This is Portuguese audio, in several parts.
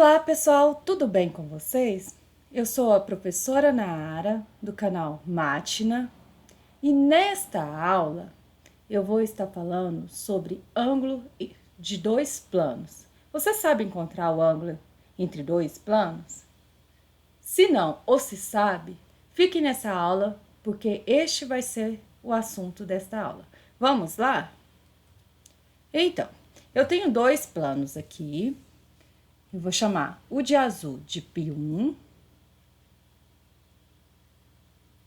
Olá, pessoal, tudo bem com vocês? Eu sou a professora Naara, do canal Mátina, e nesta aula eu vou estar falando sobre ângulo de dois planos. Você sabe encontrar o ângulo entre dois planos? Se não, ou se sabe, fique nessa aula, porque este vai ser o assunto desta aula. Vamos lá? Então, eu tenho dois planos aqui. Eu vou chamar o de azul de π1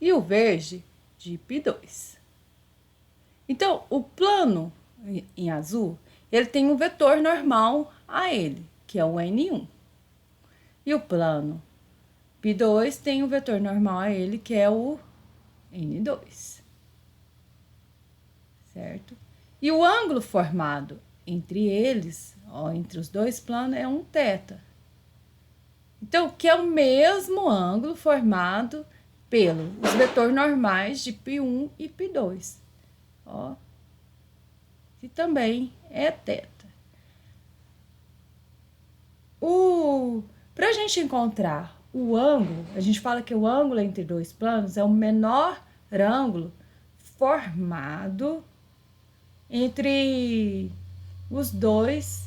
e o verde de π2. Então, o plano em azul, ele tem um vetor normal a ele, que é o N1. E o plano π2 tem um vetor normal a ele, que é o N2. Certo? E o ângulo formado entre eles, entre os dois planos, é um θ. Então, que é o mesmo ângulo formado pelos vetores normais de π1 e π2. Ó, que também é θ. Para a gente encontrar o ângulo, a gente fala que o ângulo entre dois planos é o menor ângulo formado entre os dois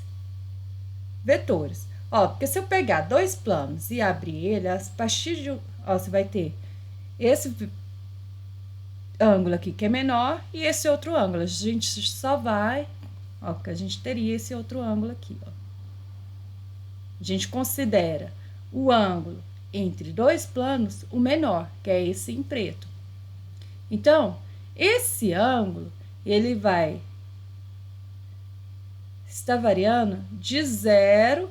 vetores. Ó, porque se eu pegar dois planos e abrir ele, a partir de... Ó, você vai ter esse ângulo aqui que é menor e esse outro ângulo. A gente só vai... Ó, porque a gente teria esse outro ângulo aqui, ó. A gente considera o ângulo entre dois planos o menor, que é esse em preto. Então, esse ângulo, ele vai estar variando de 0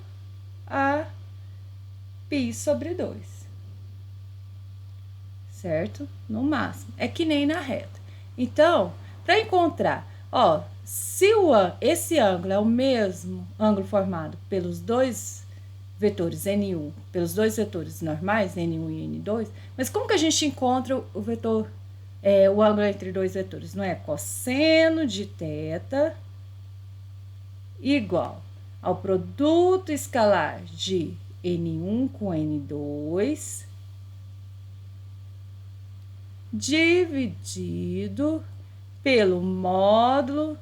a π/2, certo? No máximo. É que nem na reta. Então, para encontrar, ó, se esse ângulo é o mesmo ângulo formado pelos dois vetores N1, pelos dois vetores normais, N1 e N2, mas como que a gente encontra o vetor, o ângulo entre dois vetores? Não é cosseno de θ igual ao produto escalar de N1 com N2 dividido pelo módulo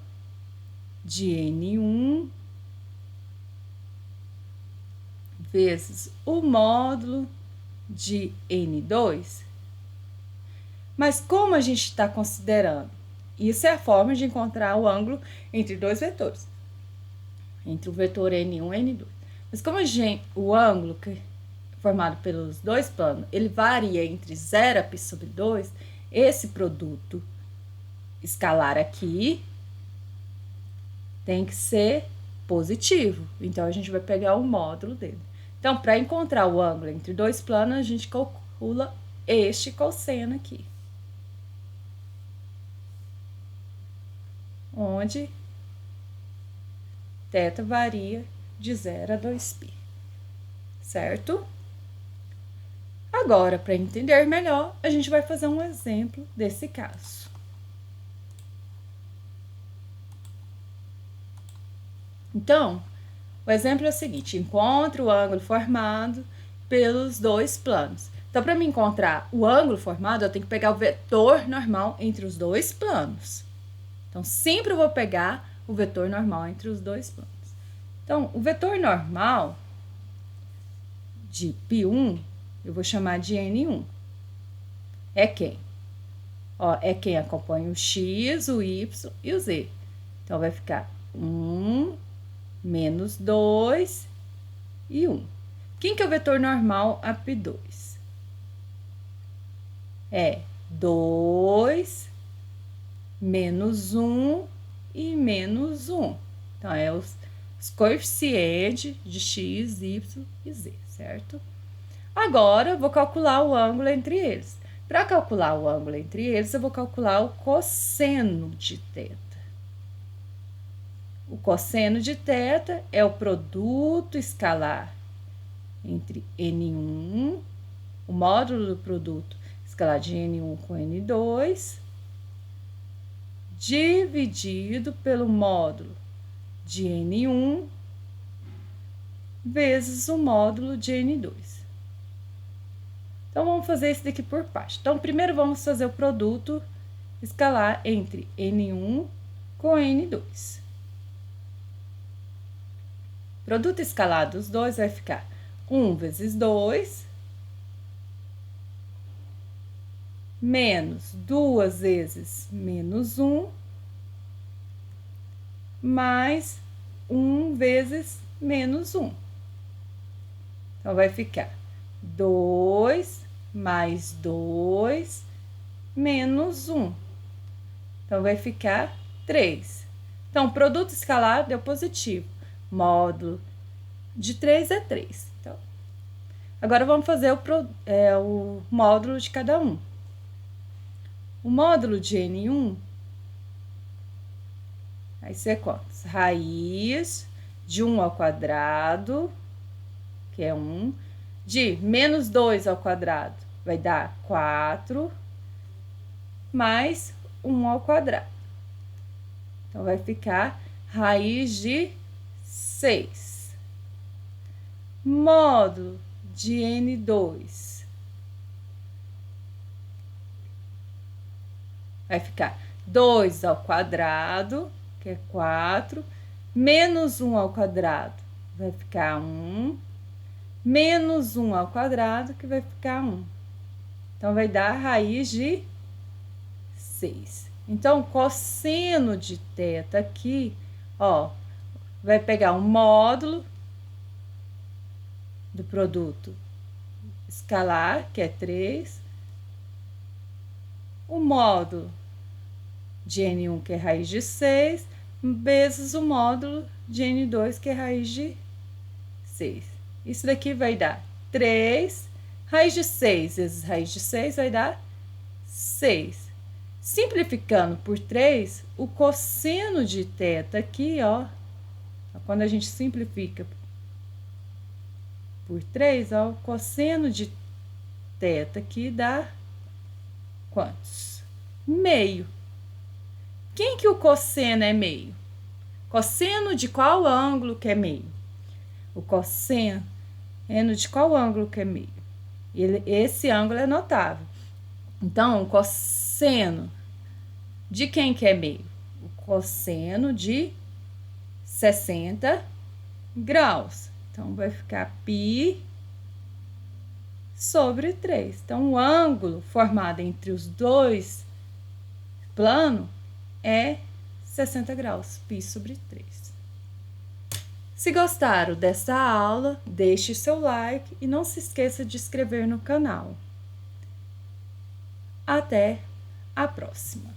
de N1 vezes o módulo de N2. Mas como a gente está considerando? Isso é a forma de encontrar o ângulo entre dois vetores, entre o vetor N1 e N2. Mas como o ângulo formado pelos dois planos, ele varia entre 0 a π/2, esse produto escalar aqui tem que ser positivo. Então, a gente vai pegar o módulo dele. Então, para encontrar o ângulo entre dois planos, a gente calcula este cosseno aqui. Onde θ varia de 0 a 2π, certo? Agora, para entender melhor, a gente vai fazer um exemplo desse caso. Então, o exemplo é o seguinte: encontre o ângulo formado pelos dois planos. Então, para me encontrar o ângulo formado, eu tenho que pegar o vetor normal entre os dois planos. Então, sempre eu vou pegar o vetor normal entre os dois planos. Então, o vetor normal de π1, eu vou chamar de N1. É quem? Ó, é quem acompanha o x, o y e o z. Então, vai ficar 1, menos 2 e 1. Quem que é o vetor normal a π2? É 2, menos 1 e menos 1. Então, é os coeficientes de x, y e z, certo? Agora, eu vou calcular o ângulo entre eles. Para calcular o ângulo entre eles, eu vou calcular o cosseno de θ. O cosseno de θ é o produto escalar entre N1, o módulo do produto escalar de N1 com N2, dividido pelo módulo de N1 vezes o módulo de N2. Então, vamos fazer isso daqui por parte. Então, primeiro vamos fazer o produto escalar entre N1 com N2. Produto escalar dos dois vai ficar 1 vezes 2, menos 2 vezes menos 1, mais 1 vezes menos 1. Então, vai ficar 2 mais 2 menos 1. Então, vai ficar 3. Então, o produto escalar deu positivo. Módulo de 3 é 3. Então, agora, vamos fazer o módulo de cada um. O módulo de N1 vai ser quantos? Raiz de 1 ao quadrado, que é 1, de menos 2 ao quadrado, vai dar 4, mais 1 ao quadrado. Então, vai ficar raiz de 6. Módulo de N2 vai ficar 2 ao quadrado, que é 4, menos 1 ao quadrado, vai ficar 1, menos 1 ao quadrado, que vai ficar 1. Então, vai dar raiz de 6. Então, cosseno de θ aqui, ó, vai pegar um módulo do produto escalar, que é 3, o módulo de N1, que é raiz de 6, vezes o módulo de N2, que é raiz de 6. Isso daqui vai dar 3, raiz de 6 vezes raiz de 6 vai dar 6. Simplificando por 3, o cosseno de θ aqui, ó, quando a gente simplifica por 3, ó, o cosseno de θ aqui dá quantos? Meio. Quem que o cosseno é meio? Cosseno de qual ângulo que é meio? O cosseno de qual ângulo que é meio? Esse ângulo é notável. Então, o cosseno de quem que é meio? O cosseno de 60 graus. Então, vai ficar π sobre 3. Então, o ângulo formado entre os dois planos é 60 graus, π sobre 3. Se gostaram dessa aula, deixe seu like e não se esqueça de se inscrever no canal. Até a próxima!